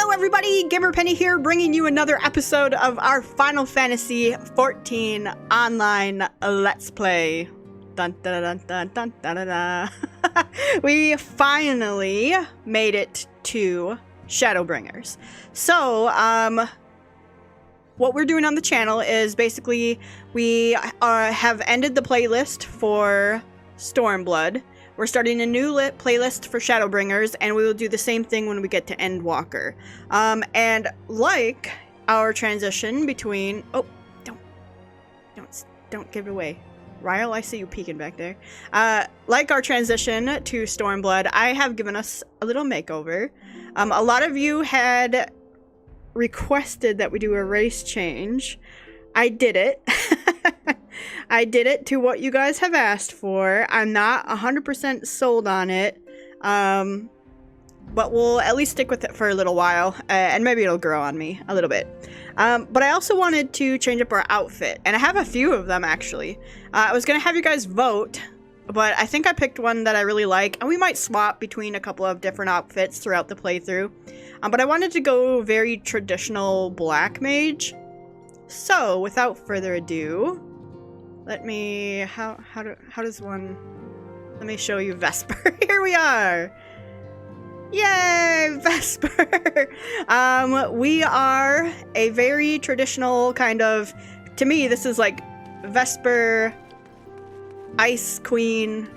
Hello everybody, Gamer Penny here, bringing you another episode of our Final Fantasy XIV Online Let's Play. Dun dun dun dun dun dun dun dun. We finally made it to Shadowbringers. So, what we're doing on the channel is basically we have ended the playlist for Stormblood. We're starting a new playlist for Shadowbringers, and we will do the same thing when we get to Endwalker. And like our transition between... Oh, don't give it away. Ryle, I see you peeking back there. Like our transition to Stormblood, I have given us a little makeover. A lot of you had requested that we do a race change. I did it. I did it to what you guys have asked for. I'm not 100% sold on it, but we'll at least stick with it for a little while, and maybe it'll grow on me a little bit. But I also wanted to change up our outfit, and I have a few of them, actually. I was going to have you guys vote, but I think I picked one that I really like, and we might swap between a couple of different outfits throughout the playthrough. But I wanted to go very traditional black mage. So, without further ado, let me, how does one, let me show you Vesper. Here we are! Yay, Vesper! We are a very traditional kind of, to me, this is like Vesper, Ice Queen,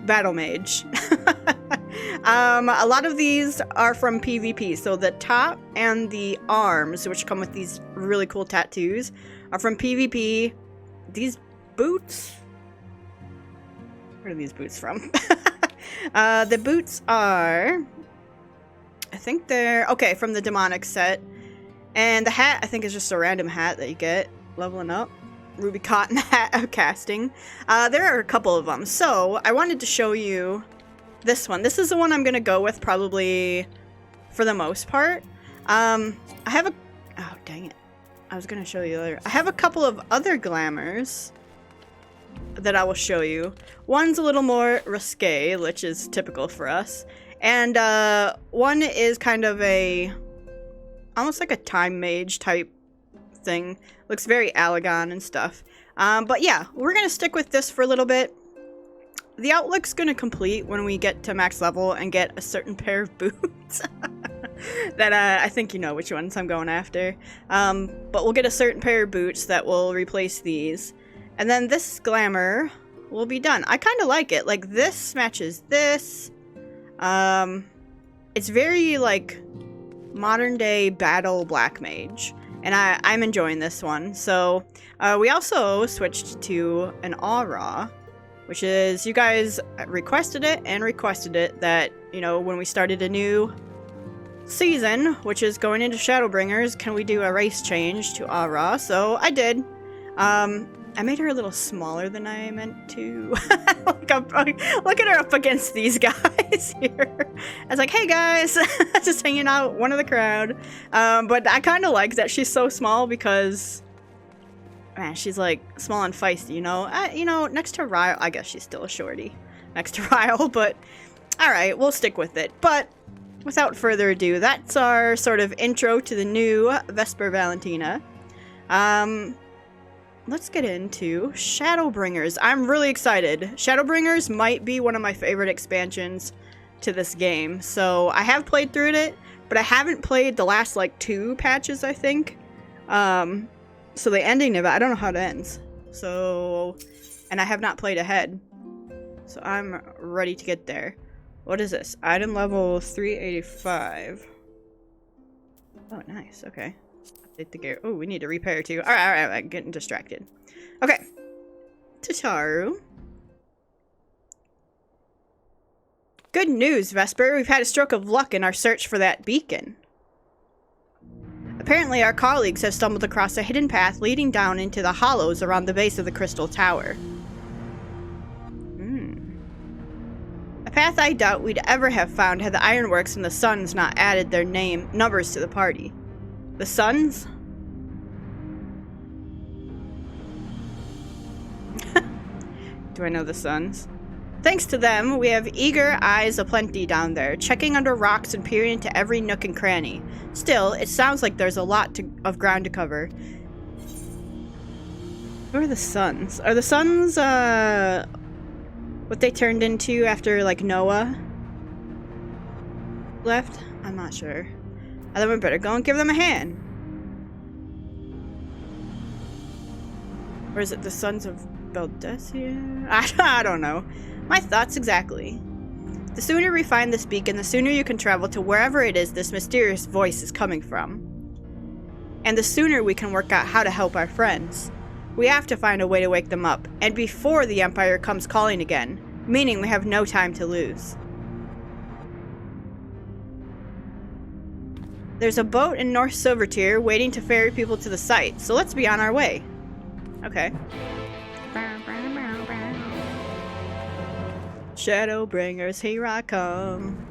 Battle Mage. A lot of these are from PvP, so the top and the arms, which come with these really cool tattoos, are from PvP. These boots, where are these boots from? The boots are, I think they're, okay, from the demonic set. And the hat, I think, is just a random hat that you get leveling up. Ruby Cotton hat of casting. There are a couple of them. So I wanted to show you this one. This is the one I'm gonna go with probably for the most part. I have a, oh dang it, I was gonna show you later. I have a couple of other glamours that I will show you. One's a little more risque, which is typical for us, and one is kind of a, almost like a time mage type thing. Looks very Allegon and stuff. But yeah, we're gonna stick with this for a little bit. The outlook's gonna complete when we get to max level and get a certain pair of boots. That I think you know which ones I'm going after. But we'll get a certain pair of boots that will replace these. And then this glamour will be done. I kind of like it. Like, this matches this. It's very, like, modern day battle black mage. And I'm enjoying this one. So, we also switched to an aura, which is, you guys requested it that, you know, when we started a new season, which is going into Shadowbringers, can we do a race change to aura? So I did. I made her a little smaller than I meant to. Look at her up against these guys here. I was like, hey guys, just hanging out, one of the crowd. But I kind of like that she's so small because, man, she's like small and feisty, you know? You know, next to Ryle, I guess she's still a shorty next to Ryle, but alright, we'll stick with it. But without further ado, that's our sort of intro to the new Vesper Valentina. Let's get into Shadowbringers. I'm really excited. Shadowbringers might be one of my favorite expansions to this game. So I have played through it, but I haven't played the last like 2 patches, I think. So the ending of it, I don't know how it ends. So, and I have not played ahead. So I'm ready to get there. What is this? Item level 385. Oh, nice. Okay. Update the gear. Oh, we need to repair too. Alright, I'm getting distracted. Okay. Tataru. Good news, Vesper. We've had a stroke of luck in our search for that beacon. Apparently, our colleagues have stumbled across a hidden path leading down into the hollows around the base of the Crystal Tower. A path I doubt we'd ever have found had the Ironworks and the Suns not added their numbers to the party. The Suns? Do I know the Suns? Thanks to them, we have eager eyes aplenty down there, checking under rocks and peering into every nook and cranny. Still, it sounds like there's a lot of ground to cover. Who are the Suns? Are the Suns, what they turned into after, like, Noah left? I'm not sure. I think we better go and give them a hand. Or is it the Sons of Beldesia? I don't know. My thoughts exactly. The sooner we find this beacon, the sooner you can travel to wherever it is this mysterious voice is coming from. And the sooner we can work out how to help our friends. We have to find a way to wake them up, and before the Empire comes calling again, meaning we have no time to lose. There's a boat in North Silvertier waiting to ferry people to the site, so let's be on our way. Okay. Shadowbringers, here I come.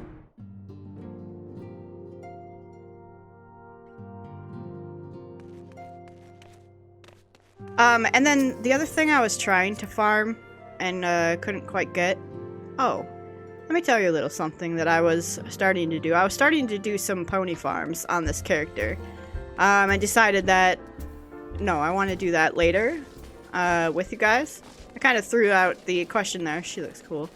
And then the other thing I was trying to farm and couldn't quite get. Oh, let me tell you a little something that I was starting to do. I was starting to do some pony farms on this character. I decided that no, I want to do that later with you guys. I kind of threw out the question there. She looks cool.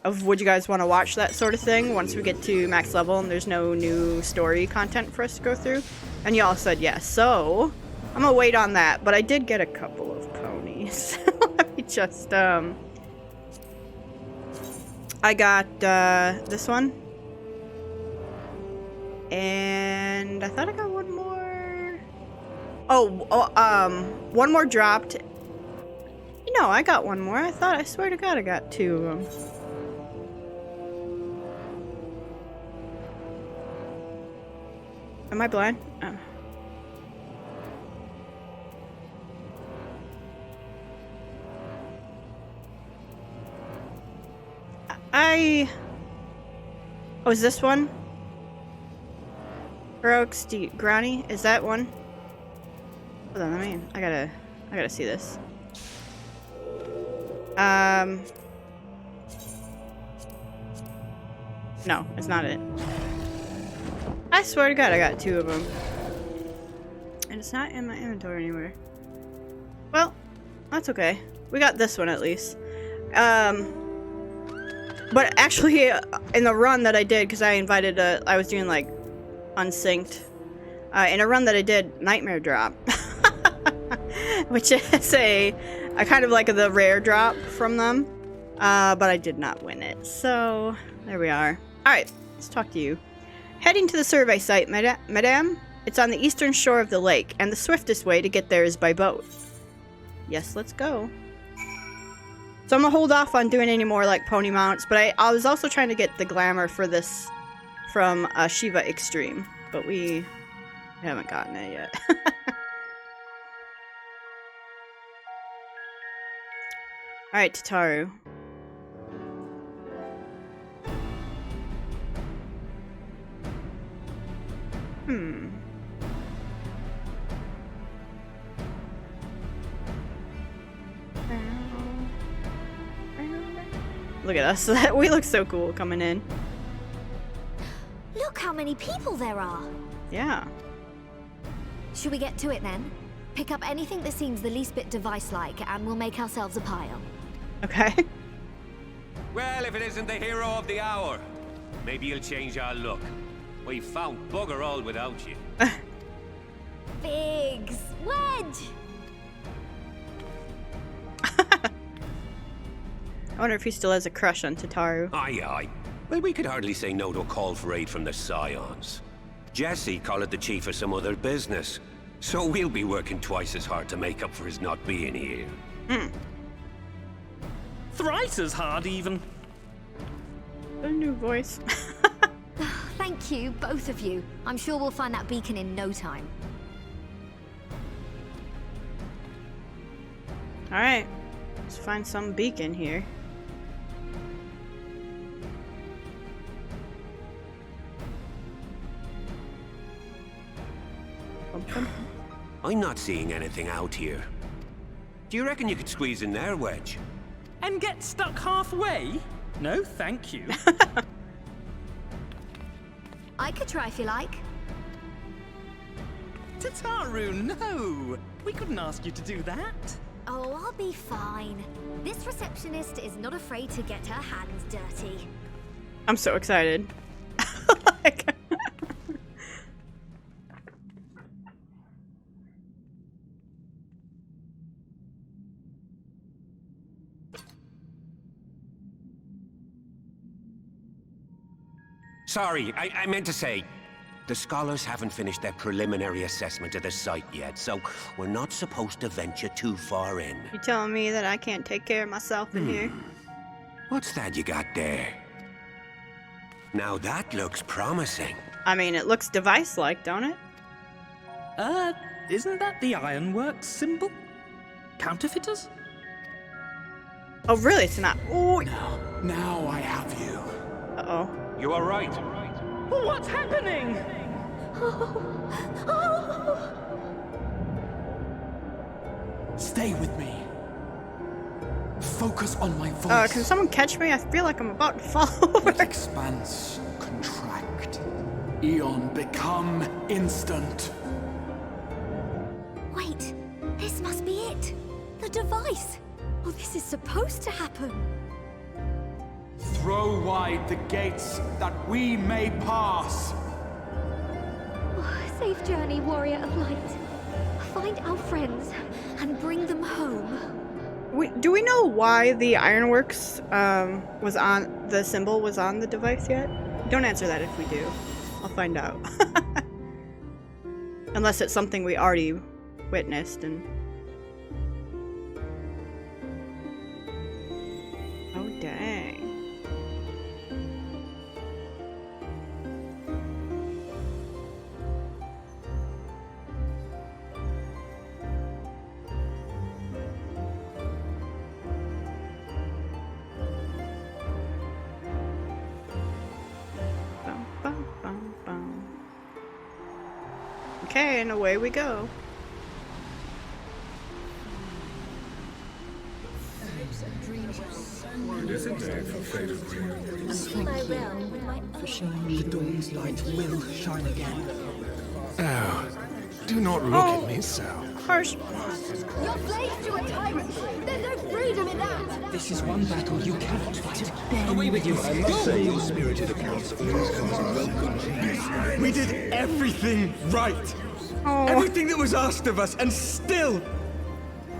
Of would you guys want to watch that sort of thing once we get to max level and there's no new story content for us to go through? And y'all said yes. So I'm gonna wait on that. But I did get a couple of ponies. Let me just I got this one. And I thought I got one more. One more dropped. You know, I got one more. I swear to God I got two of them. Am I blind? Oh. Oh, is this one? Brooks, Granny? Is that one? Hold on, I gotta see this. No, it's not it. I swear to God, I got two of them. And it's not in my inventory anywhere. Well, that's okay. We got this one at least. But actually, in the run that I did, because I was doing like unsynced. In a run that I did, Nightmare drop. Which is a kind of like the rare drop from them. But I did not win it. So, there we are. Alright, let's talk to you. Heading to the survey site, madame. It's on the eastern shore of the lake, and the swiftest way to get there is by boat. Yes, let's go. So I'm gonna hold off on doing any more like pony mounts, but I was also trying to get the glamour for this from Shiva Extreme, but we haven't gotten it yet. Alright, Tataru. Look at us. We look so cool coming in. Look how many people there are. Yeah. Should we get to it then? Pick up anything that seems the least bit device-like and we'll make ourselves a pile. Okay. Well, if it isn't the hero of the hour, maybe you'll change our look. We've found bugger all without you. Biggs! Wedge! I wonder if he still has a crush on Tataru. Aye, aye. Well, we could hardly say no to a call for aid from the Scions. Jesse called it the chief of some other business. So we'll be working twice as hard to make up for his not being here. Thrice as hard, even. A new voice. Thank you, both of you. I'm sure we'll find that beacon in no time. Alright. Let's find some beacon here. I'm not seeing anything out here. Do you reckon you could squeeze in there, Wedge? And get stuck halfway? No, thank you. I could try if you like. Tataru, no! We couldn't ask you to do that. Oh, I'll be fine. This receptionist is not afraid to get her hands dirty. I'm so excited. Like, Sorry, I meant to say, the scholars haven't finished their preliminary assessment of the site yet, so we're not supposed to venture too far in. you telling me that I can't take care of myself in here? What's that you got there? Now that looks promising. I mean, it looks device-like, don't it? Isn't that the Ironworks symbol? Counterfeiters? Oh, really? It's not. Oh. Now I have you. Uh-oh. You are right. What's happening? Stay with me. Focus on my voice. Can someone catch me? I feel like I'm about to fall over. Let expanse contract. Eon become instant. Wait, this must be it. The device. Oh, this is supposed to happen. Throw wide the gates that we may pass. Oh, safe journey, warrior of light. Find our friends and bring them home. Do we know why the Ironworks was on the symbol was on the device yet? Don't answer that if we do. I'll find out. Unless it's something we already witnessed and. Oh dang. Okay, and away we go. It is a day for faded dreams. The dawn's light will shine again. Oh, do not look at me so. Harsh. You're slaves to a tyrant. There's no freedom in that. This is one battle you cannot fight. Away with you! Your spirited accounts always comes welcome. We did everything right. Oh. Everything that was asked of us, and still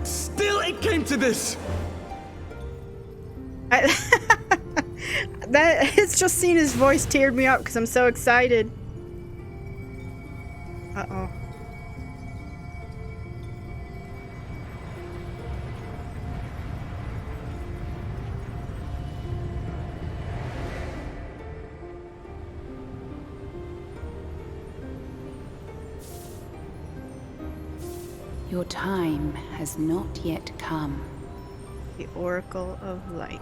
it came to this. That it's just seeing his voice teared me up because I'm so excited. Uh-oh. Your time has not yet come. The Oracle of Light.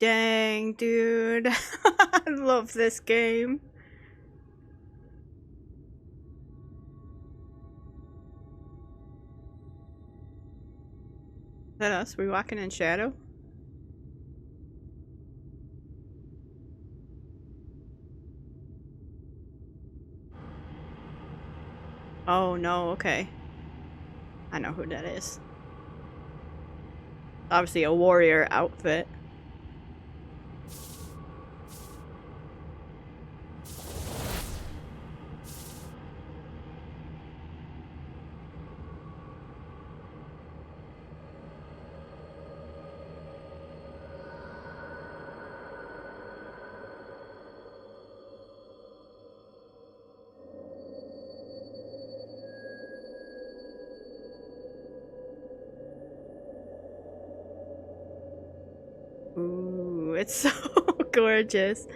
Dang, dude. I love this game. Is that us? We walking in shadow? Oh no, okay. I know who that is. Obviously a warrior outfit. Ooh, it's so gorgeous.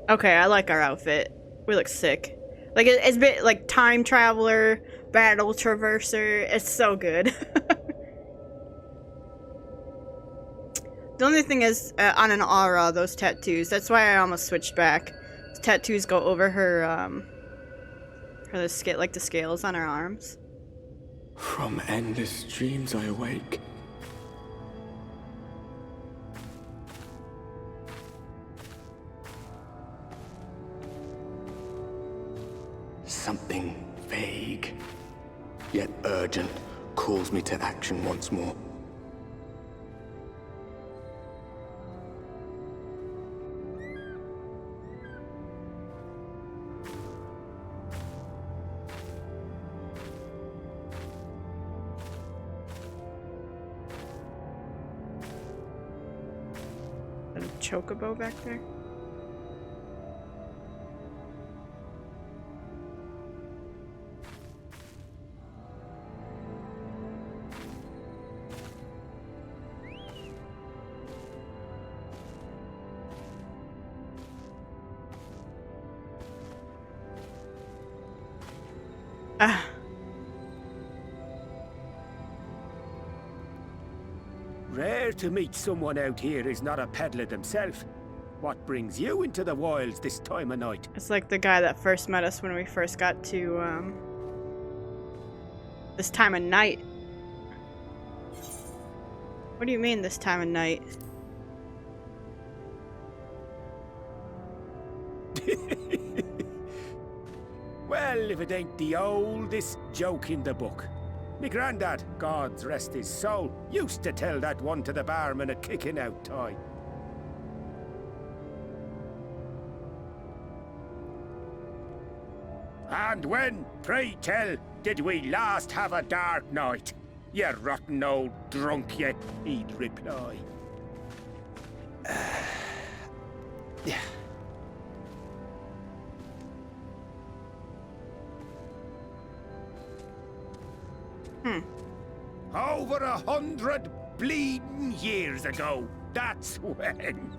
Okay, I like our outfit. We look sick. Like, it's a bit like time traveler, battle traverser. It's so good. The only thing is, on an aura, those tattoos. That's why I almost switched back. Those tattoos go over her, For the like the scales on our arms. From endless dreams I awake. Something vague, yet urgent, calls me to action once more. A chocobo back there. Ah. Rare to meet someone out here who's not a peddler themselves. What brings you into the wilds this time of night? It's like the guy that first met us when we first got to, this time of night. What do you mean, this time of night? Well, if it ain't the oldest joke in the book. Me granddad, God's rest his soul, used to tell that one to the barman at kicking out time. And when, pray tell, did we last have a dark night? You rotten old drunk, you, he'd reply. Yeah. Over 100 bleeding years ago, that's when.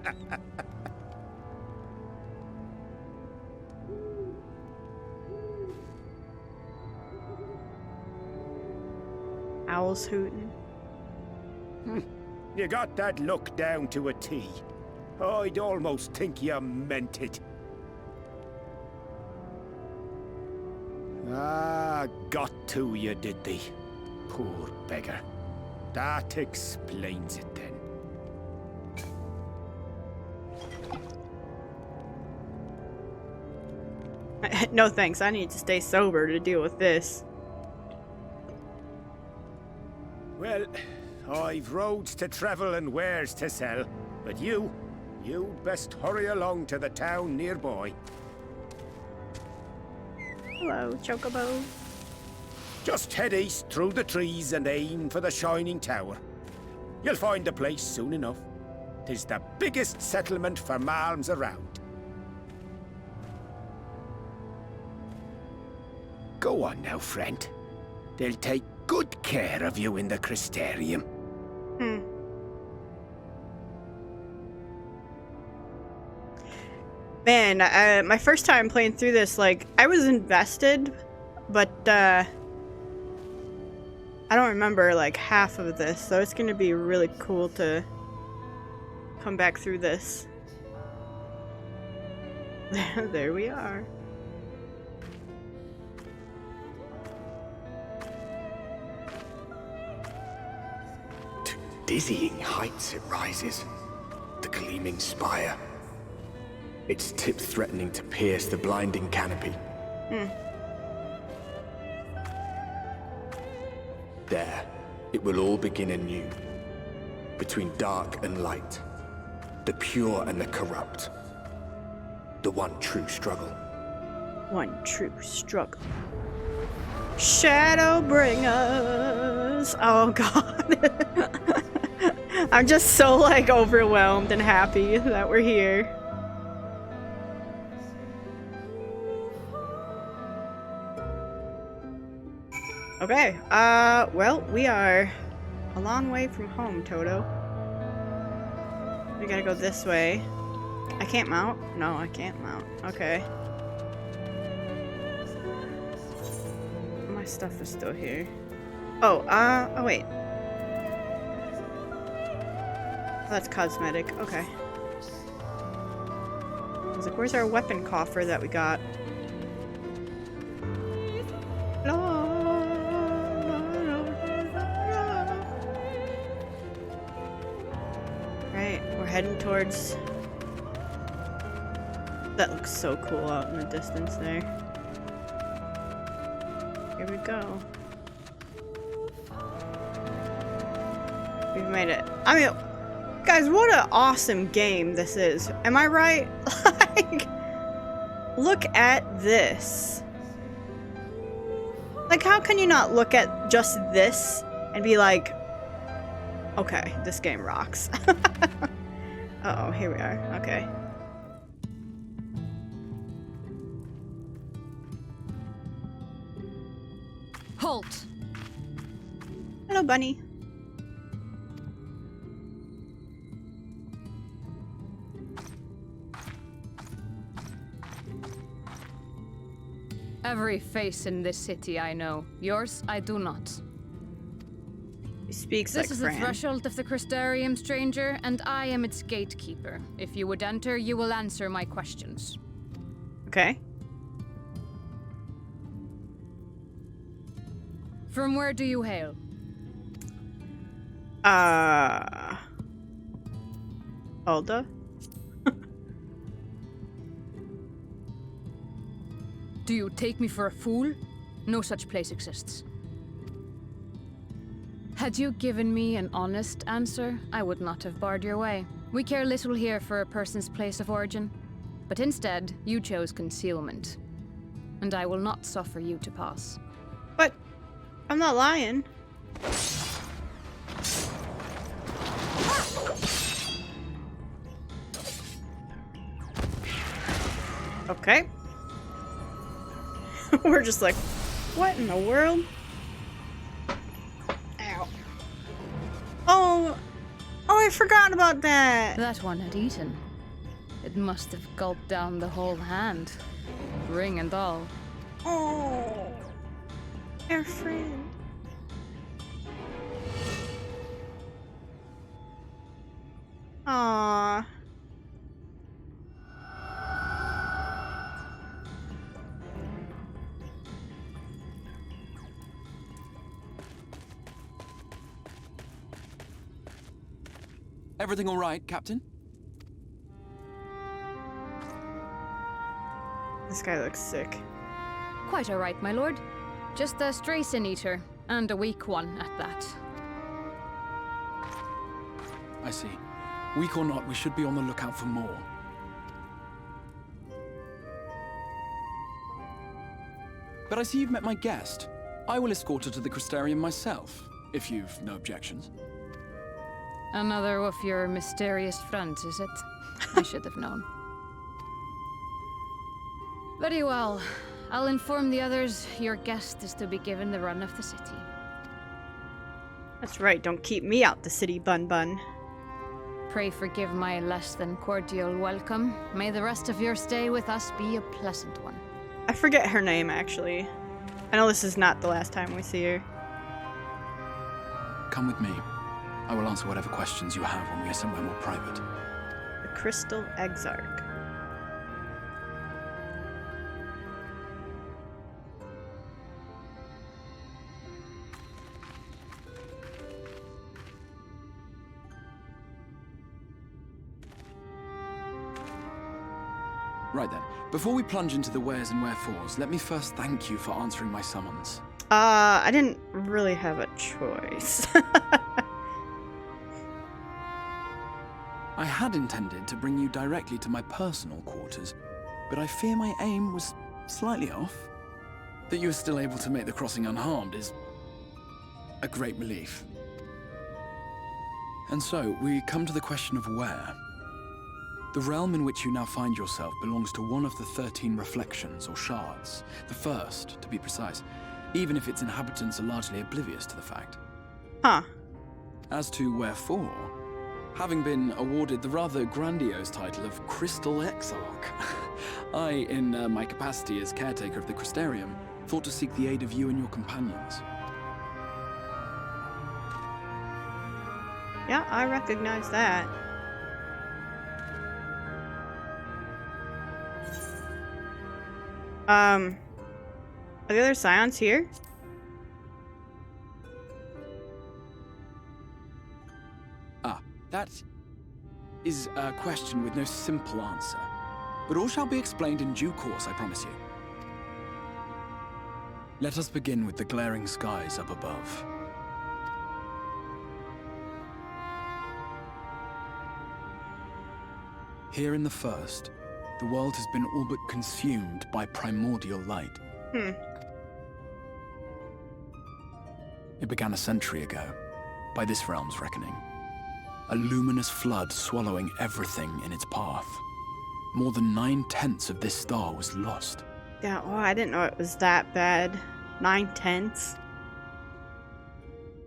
Owls hooting. You got that look down to a T. I'd almost think you meant it. Ah, got to you, did they? Poor beggar. That explains it then. No thanks, I need to stay sober to deal with this. Well, I've roads to travel and wares to sell, but you'd best hurry along to the town nearby. Hello, Chocobo. Just head east through the trees and aim for the Shining Tower. You'll find the place soon enough. 'Tis the biggest settlement for malms around. Go on now, friend. They'll take good care of you in the Crystarium. Man, my first time playing through this, like, I was invested, but, I don't remember, like, half of this, so it's gonna be really cool to come back through this. There we are. To dizzying heights it rises, the gleaming spire. Its tip threatening to pierce the blinding canopy. There, it will all begin anew. Between dark and light. The pure and the corrupt. The one true struggle. One true struggle. Shadowbringers! Oh god. I'm just so, like, overwhelmed and happy that we're here. Okay, well, we are a long way from home, Toto. We gotta go this way. I can't mount? No, I can't mount. Okay. My stuff is still here. Oh, oh wait. Oh, that's cosmetic. Okay. I was like, where's our weapon coffer that we got? Right, we're heading towards... That looks so cool out in the distance there. Here we go. We've made it. I mean, guys, what an awesome game this is. Am I right? Like, look at this. Like, how can you not look at just this and be like, okay, this game rocks. Uh-oh, here we are. Okay. Halt! Hello, bunny. Every face in this city I know. Yours, I do not. He speaks like like This is Fran. the threshold of the Crystarium, stranger, and I am its gatekeeper. If you would enter, you will answer my questions. Okay. From where do you hail? Alda? Do you take me for a fool? No such place exists. Had you given me an honest answer, I would not have barred your way. We care little here for a person's place of origin. But instead, you chose concealment. And I will not suffer you to pass. But I'm not lying. Okay. We're just like, what in the world? Ow. Oh, I forgot about that. That one had eaten. It must have gulped down the whole hand. Ring and all. Oh, our friend. Aww. Everything all right, Captain? This guy looks sick. Quite all right, my lord. Just a stray sin eater, and a weak one at that. I see. Weak or not, we should be on the lookout for more. But I see you've met my guest. I will escort her to the Crystarium myself, if you've no objections. Another of your mysterious friends, is it? I should have known. Very well. I'll inform the others your guest is to be given the run of the city. That's right, don't keep me out the city, Bun Bun. Pray forgive my less than cordial welcome. May the rest of your stay with us be a pleasant one. I forget her name, actually. I know this is not the last time we see her. Come with me. I will answer whatever questions you have when we are somewhere more private. The Crystal Exarch. Right then, before we plunge into the wheres and wherefores, let me first thank you for answering my summons. I didn't really have a choice. I had intended to bring you directly to my personal quarters, but I fear my aim was slightly off. That you are still able to make the crossing unharmed is a great relief. And so, we come to the question of where. The realm in which you now find yourself belongs to one of the 13 reflections, or shards. The first, to be precise, even if its inhabitants are largely oblivious to the fact. Huh. As to wherefore, having been awarded the rather grandiose title of Crystal Exarch, I, in my capacity as caretaker of the Crystarium, thought to seek the aid of you and your companions. Yeah, I recognize that. Are the other scions here? Ah, that is a question with no simple answer. But all shall be explained in due course, I promise you. Let us begin with the glaring skies up above. Here in the first, the world has been all but consumed by primordial light. It began a century ago, by this realm's reckoning. A luminous flood swallowing everything in its path. More than 9/10 of this star was lost. Yeah, oh, I didn't know it was that bad. 9/10.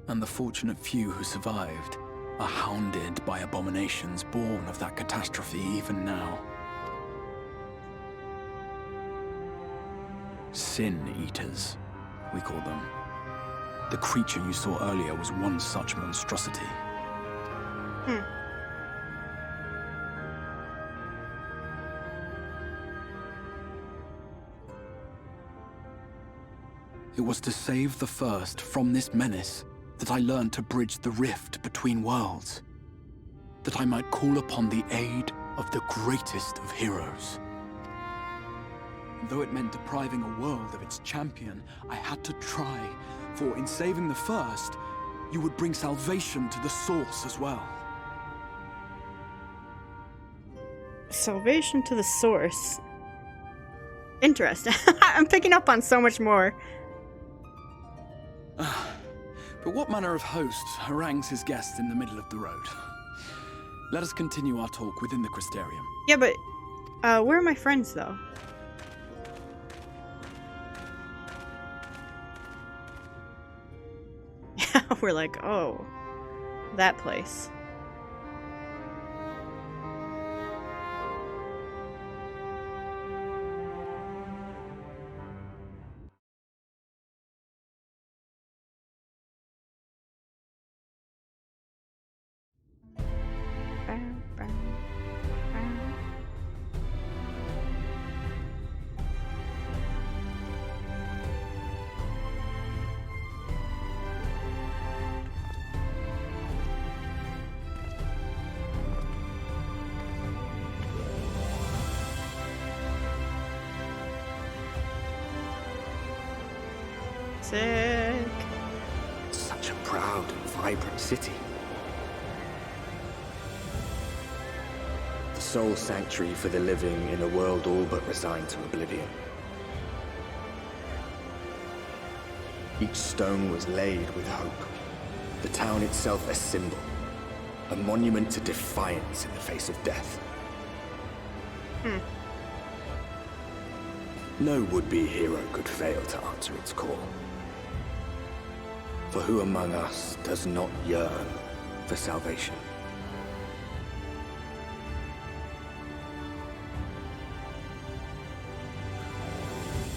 And the fortunate few who survived are hounded by abominations born of that catastrophe even now. Sin Eaters, we call them. The creature you saw earlier was one such monstrosity. It was to save the first from this menace that I learned to bridge the rift between worlds. That I might call upon the aid of the greatest of heroes. And though it meant depriving a world of its champion, I had to try, for in saving the first, you would bring salvation to the source as well. Salvation to the source. Interesting. I'm picking up on so much more. But what manner of host harangues his guests in the middle of the road? Let us continue our talk within the Crystarium. Yeah, but where are my friends, though? We're like, oh, that place. Sick. Such a proud and vibrant city. The sole sanctuary for the living in a world all but resigned to oblivion. Each stone was laid with hope. The town itself a symbol. A monument to defiance in the face of death. No would-be hero could fail to answer its call. For who among us does not yearn for salvation?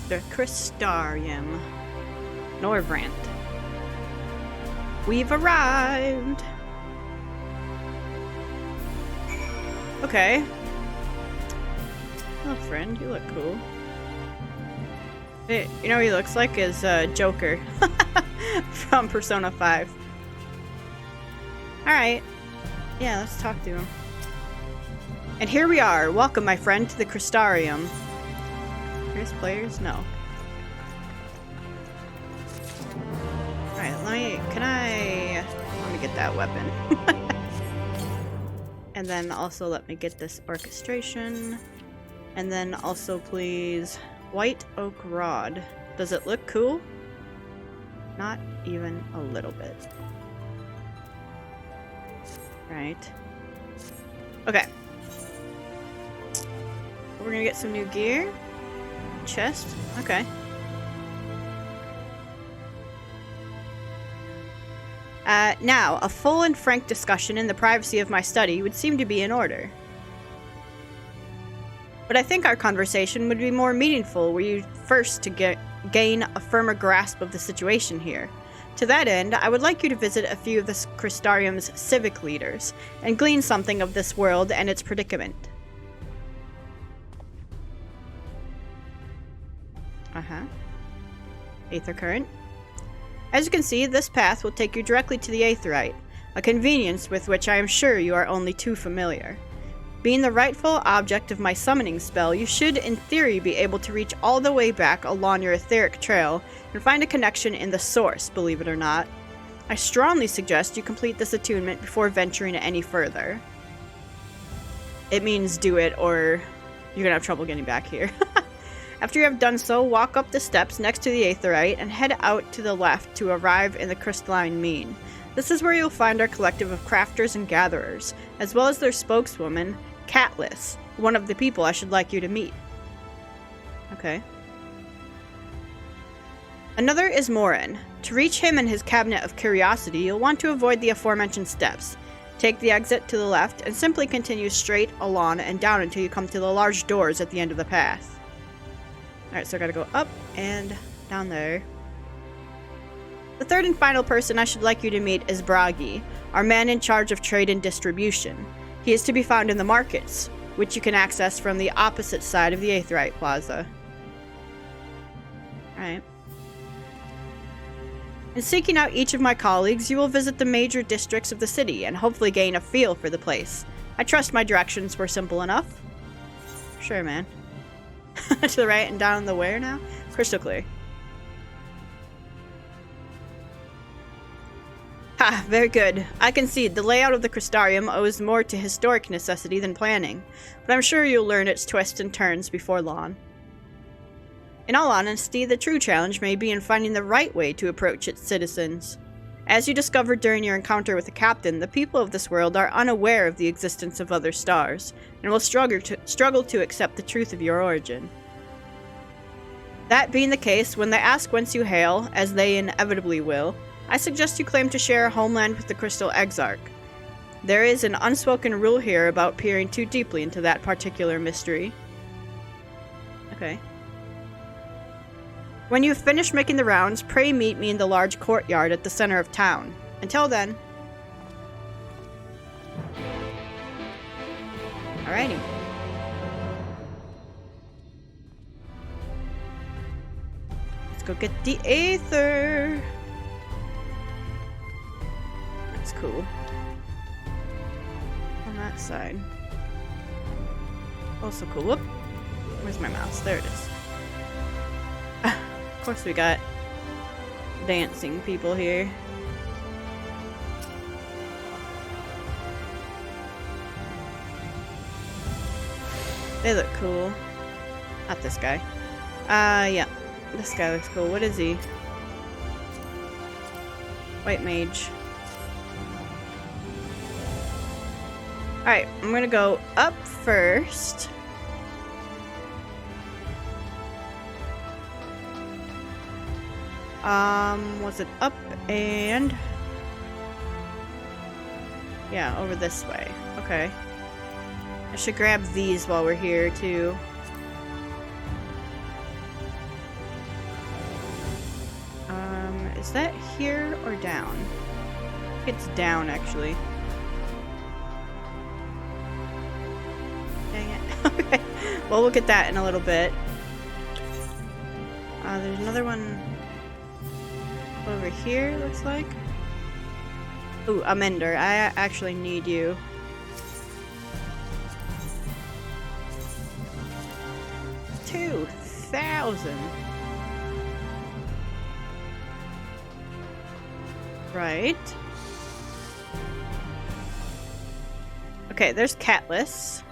The Crystarium. Norvrant. We've arrived! Okay. Oh, friend, you look cool. Hey, you know what he looks like is Joker from Persona 5. Alright. Yeah, let's talk to him. And here we are. Welcome, my friend, to the Crystarium. Here's players? No. Alright, let me get that weapon. And then also let me get this orchestration. And then also please, white oak rod. Does it look cool? Not even a little bit. Right. Okay. We're gonna get some new gear. Chest. Okay. Now, a full and frank discussion in the privacy of my study would seem to be in order. But I think our conversation would be more meaningful were you first to gain a firmer grasp of the situation here. To that end, I would like you to visit a few of the Crystarium's civic leaders and glean something of this world and its predicament. Aether current. As you can see, this path will take you directly to the Aetherite, a convenience with which I am sure you are only too familiar. Being the rightful object of my summoning spell, you should, in theory, be able to reach all the way back along your etheric trail and find a connection in the source, believe it or not. I strongly suggest you complete this attunement before venturing any further. It means do it, or you're gonna have trouble getting back here. After you have done so, walk up the steps next to the Aetherite and head out to the left to arrive in the Crystalline Mean. This is where you'll find our collective of crafters and gatherers, as well as their spokeswoman, Catless, one of the people I should like you to meet. Okay. Another is Morin. To reach him and his cabinet of curiosity, you'll want to avoid the aforementioned steps. Take the exit to the left and simply continue straight along and down until you come to the large doors at the end of the path. Alright, so I gotta go up and down there. The third and final person I should like you to meet is Bragi, our man in charge of trade and distribution. He is to be found in the markets, which you can access from the opposite side of the Aetherite Plaza. Alright. In seeking out each of my colleagues, you will visit the major districts of the city and hopefully gain a feel for the place. I trust my directions were simple enough. Sure, man. To the right and down the where now? Crystal clear. Ha, very good. I concede the layout of the Crystarium owes more to historic necessity than planning, but I'm sure you'll learn its twists and turns before long. In all honesty, the true challenge may be in finding the right way to approach its citizens. As you discovered during your encounter with the captain, the people of this world are unaware of the existence of other stars, and will struggle to accept the truth of your origin. That being the case, when they ask whence you hail, as they inevitably will, I suggest you claim to share a homeland with the Crystal Exarch. There is an unspoken rule here about peering too deeply into that particular mystery. Okay. When you've finished making the rounds, pray meet me in the large courtyard at the center of town. Until then. Alrighty. Let's go get the Aether. That's cool. On that side. Also cool. Whoop. Where's my mouse? There it is. Of course we got dancing people here. They look cool. Not this guy. Yeah. This guy looks cool. What is he? White mage. Alright, I'm gonna go up first. Was it up and... yeah, over this way. Okay. I should grab these while we're here, too. Is that here or down? I think it's down, actually. Dang it. Okay. Well, we'll get that in a little bit. There's another one over here, looks like. Ooh, a mender. I actually need you. $2,000. Right. Okay, there's Catless.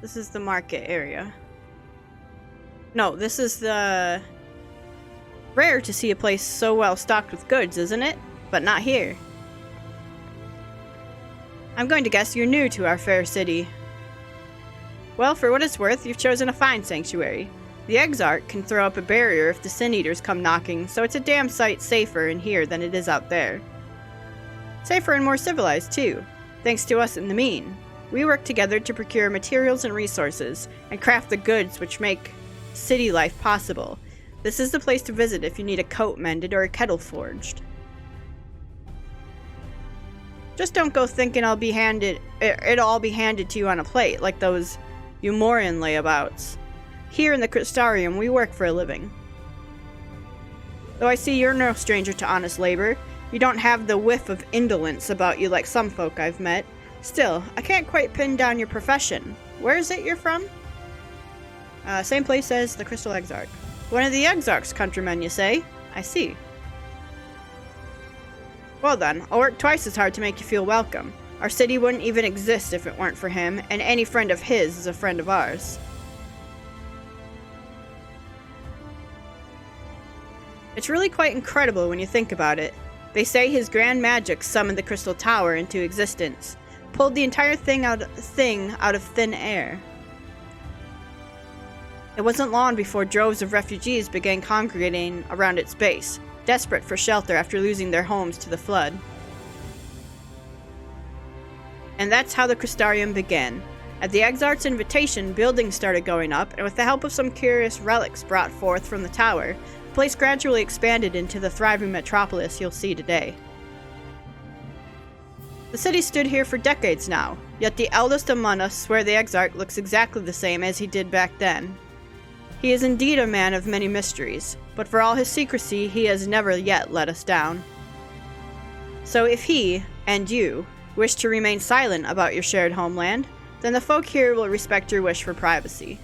This is the market area. No, this is the... Rare to see a place so well stocked with goods, isn't it? But not here. I'm going to guess you're new to our fair city. Well, for what it's worth, you've chosen a fine sanctuary. The Exarch can throw up a barrier if the Sin Eaters come knocking, so it's a damn sight safer in here than it is out there. Safer and more civilized, too, thanks to us in the Mean. We work together to procure materials and resources, and craft the goods which make city life possible. This is the place to visit if you need a coat mended or a kettle forged. Just don't go thinking it'll all be handed to you on a plate, like those Umorian layabouts. Here in the Crystarium, we work for a living. Though I see you're no stranger to honest labor, you don't have the whiff of indolence about you like some folk I've met. Still, I can't quite pin down your profession. Where is it you're from? Same place as the Crystal Exarch. One of the Exarch's countrymen, you say? I see. Well then, I'll work twice as hard to make you feel welcome. Our city wouldn't even exist if it weren't for him, and any friend of his is a friend of ours. It's really quite incredible when you think about it. They say his grand magic summoned the Crystal Tower into existence, pulled the entire thing out of thin air. It wasn't long before droves of refugees began congregating around its base, desperate for shelter after losing their homes to the flood. And that's how the Crystarium began. At the Exarch's invitation, buildings started going up, and with the help of some curious relics brought forth from the tower, the place gradually expanded into the thriving metropolis you'll see today. The city stood here for decades now, yet the eldest among us swear the Exarch looks exactly the same as he did back then. He is indeed a man of many mysteries, but for all his secrecy, he has never yet let us down. So if he, and you, wish to remain silent about your shared homeland, then the folk here will respect your wish for privacy.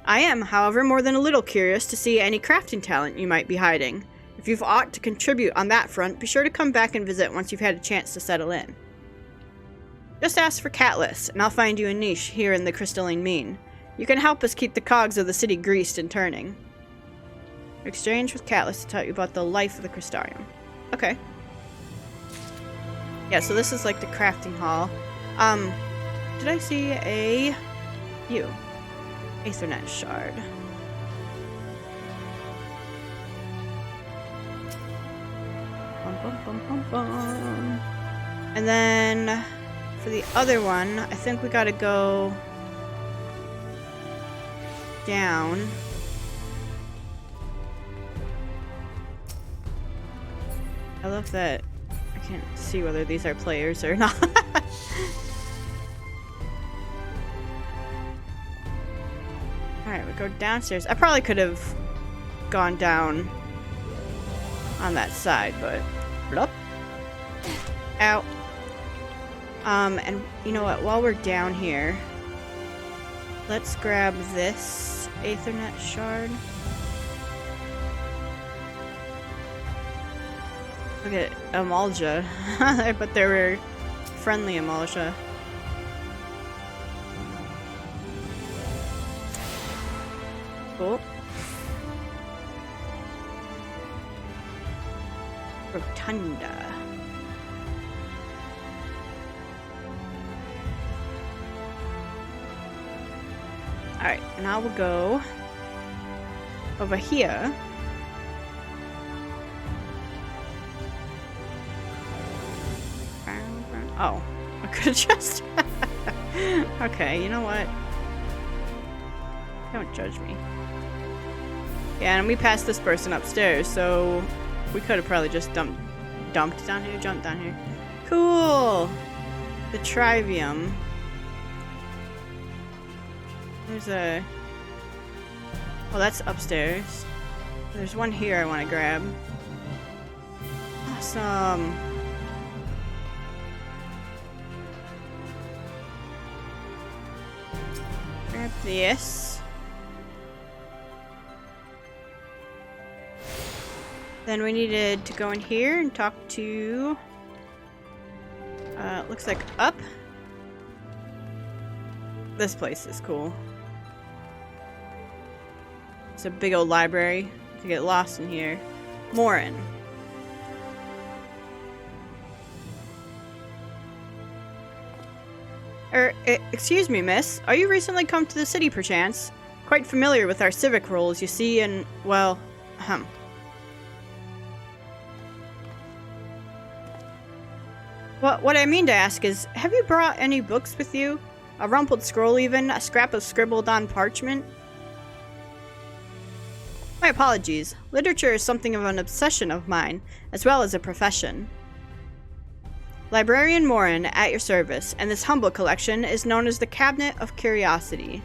I am, however, more than a little curious to see any crafting talent you might be hiding. If you've aught to contribute on that front, be sure to come back and visit once you've had a chance to settle in. Just ask for Catless, and I'll find you a niche here in the Crystalline Mean. You can help us keep the cogs of the city greased and turning. Exchange with Catless to tell you about the life of the Crystarium. Okay. Yeah, so this is like the crafting hall. Did I see a... Aethernet shard. Bum, bum, bum, bum, bum. And then for the other one, I think we gotta go down. I love that I can't see whether these are players or not. Alright, we go downstairs. I probably could have gone down on that side, but... Blup. Ow. And you know what? While we're down here, let's grab this Aethernet shard. Look at Amalja. But they were friendly Amalja. Cool. Rotunda. Alright, now we'll go over here. Oh, I could have just... Okay, you know what? Don't judge me. Yeah, and we passed this person upstairs, so we could have probably just jumped down here, jumped down here. Cool! The Trivium. There's a... Oh, that's upstairs. There's one here I want to grab. Awesome. Grab this. Then we needed to go in here and talk to... looks like up. This place is cool. It's a big old library. To get lost in here. Morin. Excuse me, miss. Are you recently come to the city, perchance? Quite familiar with our civic roles, you see, and, well, What I mean to ask is, have you brought any books with you? A rumpled scroll even? A scrap of scribbled on parchment? My apologies. Literature is something of an obsession of mine, as well as a profession. Librarian Morin, at your service, and this humble collection is known as the Cabinet of Curiosity.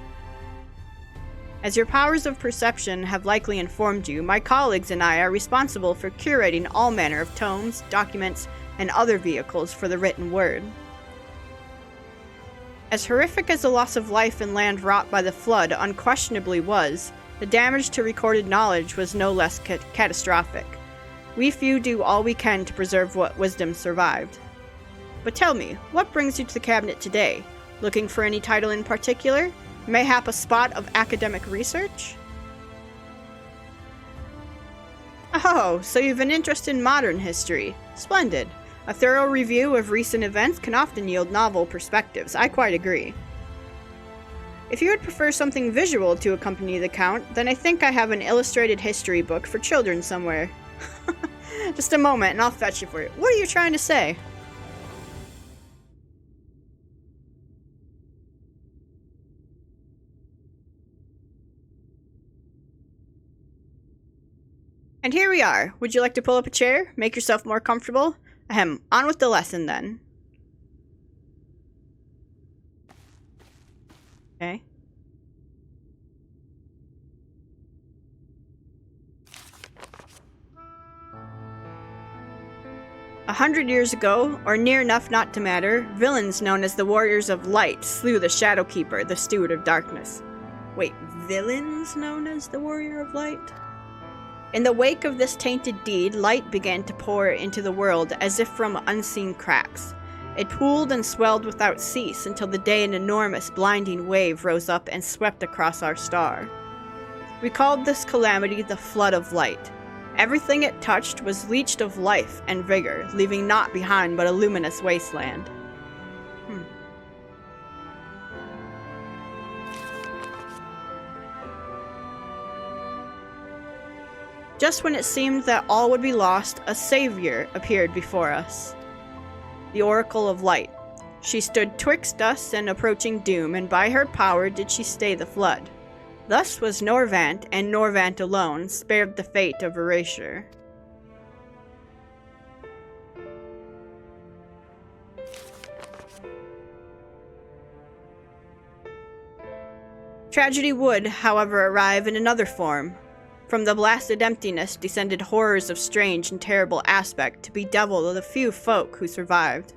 As your powers of perception have likely informed you, my colleagues and I are responsible for curating all manner of tomes, documents, and other vehicles for the written word. As horrific as the loss of life and land wrought by the flood unquestionably was, the damage to recorded knowledge was no less catastrophic. We few do all we can to preserve what wisdom survived. But tell me, what brings you to the cabinet today? Looking for any title in particular? Mayhap a spot of academic research? Oh, so you've an interest in modern history. Splendid. A thorough review of recent events can often yield novel perspectives. I quite agree. If you would prefer something visual to accompany the count, then I think I have an illustrated history book for children somewhere. Just a moment and I'll fetch it for you. What are you trying to say? And here we are. Would you like to pull up a chair? Make yourself more comfortable? Ahem. On with the lesson then. Okay. A 100 years ago, or near enough not to matter, villains known as the Warriors of Light slew the Shadowkeeper, the Steward of Darkness. Wait, villains known as the Warrior of Light? In the wake of this tainted deed, light began to pour into the world as if from unseen cracks. It pooled and swelled without cease until the day an enormous, blinding wave rose up and swept across our star. We called this calamity the Flood of Light. Everything it touched was leached of life and vigor, leaving naught behind but a luminous wasteland. Just when it seemed that all would be lost, a savior appeared before us. The Oracle of Light. She stood twixt us and approaching doom, and by her power did she stay the flood. Thus was Norvant, and Norvant alone, spared the fate of erasure. Tragedy would, however, arrive in another form. From the blasted emptiness descended horrors of strange and terrible aspect to bedevil the few folk who survived.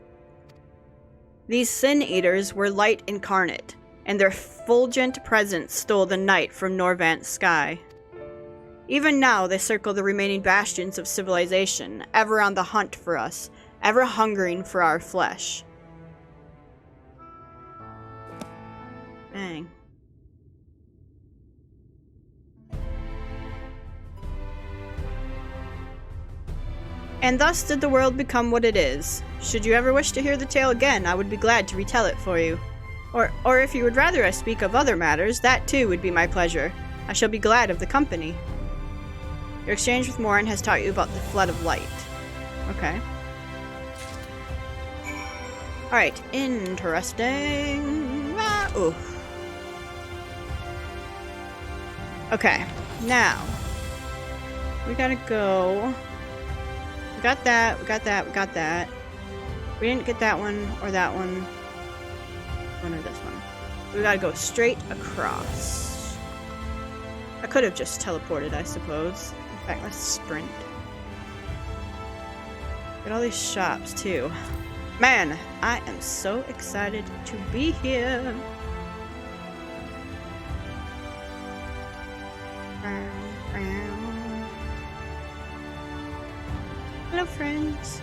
These sin-eaters were light incarnate, and their fulgent presence stole the night from Norvant's sky. Even now they circle the remaining bastions of civilization, ever on the hunt for us, ever hungering for our flesh. Dang. And thus did the world become what it is. Should you ever wish to hear the tale again, I would be glad to retell it for you. Or if you would rather I speak of other matters, that too would be my pleasure. I shall be glad of the company. Your exchange with Morin has taught you about the Flood of Light. Okay. Alright, interesting. Ooh. Okay, now. We gotta go... We got that, we got that, we got that. We didn't get that one, or that one. One or this one. We gotta go straight across. I could have just teleported, I suppose. In fact, let's sprint. Get all these shops, too. Man, I am so excited to be here. Hello, friends.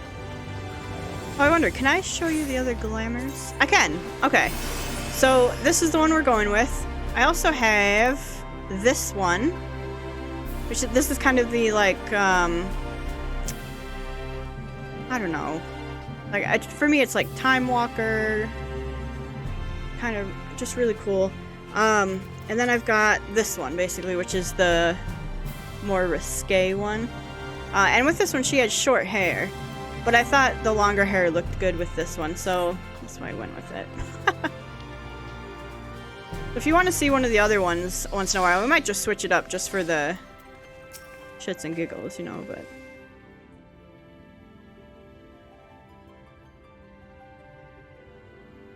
Oh, I wonder, can I show you the other glamours? I can. Okay. So, this is the one we're going with. I also have this one. Which, this is kind of the, like, I don't know. Like, for me, it's like Time Walker. Kind of just really cool. And then I've got this one, basically, which is the more risque one. And with this one, she had short hair. But I thought the longer hair looked good with this one, so that's why I went with it. If you want to see one of the other ones once in a while, we might just switch it up just for the shits and giggles, you know, but...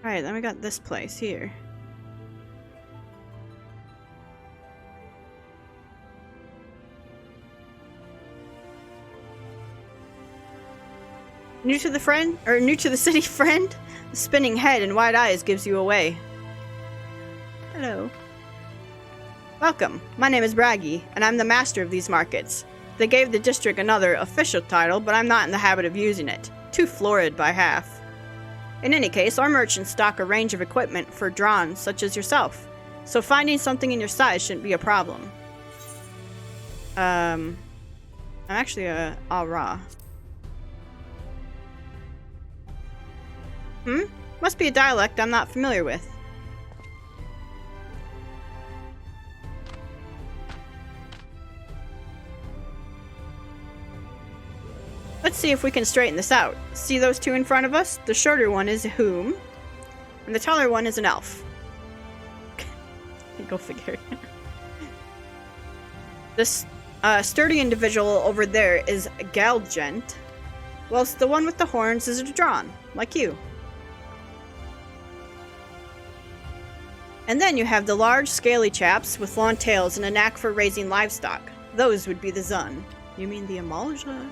Alright, then we got this place here. New to the city, friend? The spinning head and wide eyes gives you away. Hello. Welcome. My name is Braggy, and I'm the master of these markets. They gave the district another official title, but I'm not in the habit of using it. Too florid by half. In any case, our merchants stock a range of equipment for drawns such as yourself, so finding something in your size shouldn't be a problem. I'm actually a Ra. Must be a dialect I'm not familiar with. Let's see if we can straighten this out. See those two in front of us? The shorter one is a whom, and the taller one is an elf. Go figure. This sturdy individual over there is a Galgent, whilst the one with the horns is a Drawn, like you. And then you have the large, scaly chaps with long tails and a knack for raising livestock. Those would be the Zun. You mean the Amalja?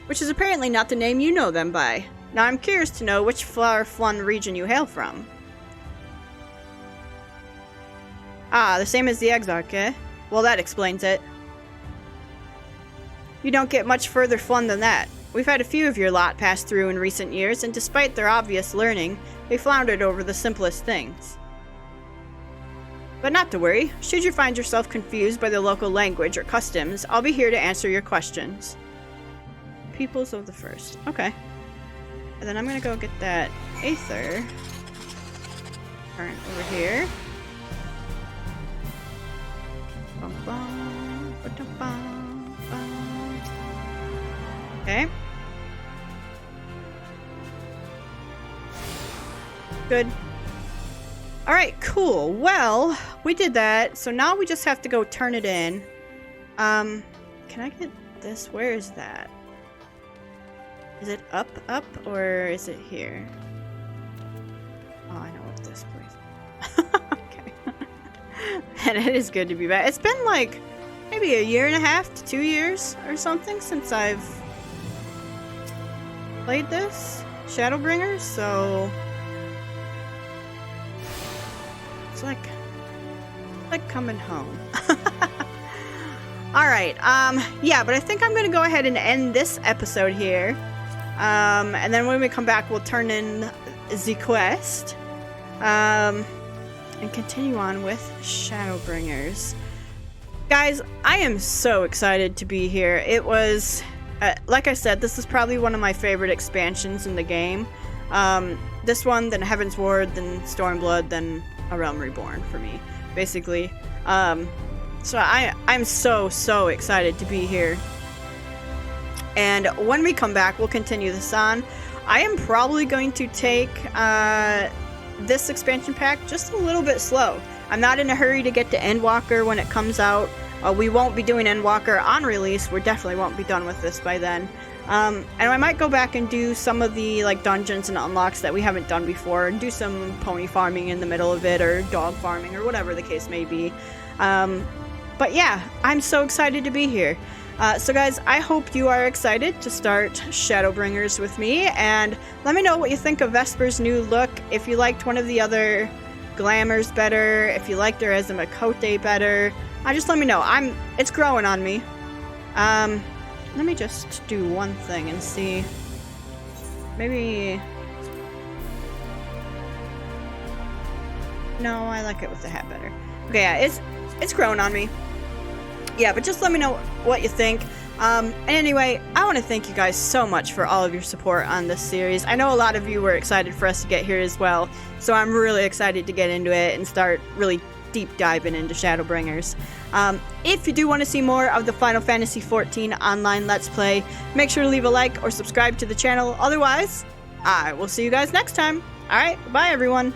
Which is apparently not the name you know them by. Now I'm curious to know which far-flung region you hail from. Ah, the same as the Exarch, eh? Well, that explains it. You don't get much further flung than that. We've had a few of your lot pass through in recent years, and despite their obvious learning, they floundered over the simplest things. But not to worry. Should you find yourself confused by the local language or customs, I'll be here to answer your questions. Peoples of the First. Okay. And then I'm gonna go get that Aether. Turn over here. Bum, bum, ba-dum, bum, bum. Okay. Good. Alright, cool. Well, we did that. So now we just have to go turn it in. Can I get this? Where is that? Is it up, or is it here? Oh, I know what this place is. Okay. And it is good to be back. It's been like maybe a year and a half to 2 years or something since I've played this Shadowbringers, so it's like coming home. Alright, yeah, but I think I'm gonna go ahead and end this episode here. And then when we come back, we'll turn in the quest. And continue on with Shadowbringers. Guys, I am so excited to be here. It was, like I said, this is probably one of my favorite expansions in the game. This one, then Heaven's Ward, then Stormblood, then A Realm Reborn for me, basically. So I'm so excited to be here. And when we come back, we'll continue this on. I am probably going to take this expansion pack just a little bit slow. I'm not in a hurry to get to Endwalker when it comes out. We won't be doing Endwalker on release. We definitely won't be done with this by then. And I might go back and do some of the dungeons and unlocks that we haven't done before, and do some pony farming in the middle of it, or dog farming, or whatever the case may be. But yeah, I'm so excited to be here. So guys, I hope you are excited to start Shadowbringers with me, and let me know what you think of Vesper's new look, if you liked one of the other glamours better, if you liked her as a Makote better. Just let me know. It's growing on me. Let me just do one thing and see. Maybe... No, I like it with the hat better. Okay, yeah, it's growing on me. Yeah, but just let me know what you think. And anyway, I want to thank you guys so much for all of your support on this series. I know a lot of you were excited for us to get here as well, so I'm really excited to get into it and start really deep diving into Shadowbringers. If you do want to see more of the Final Fantasy XIV online Let's Play, make sure to leave a like or subscribe to the channel. Otherwise, I will see you guys next time. Alright, bye everyone.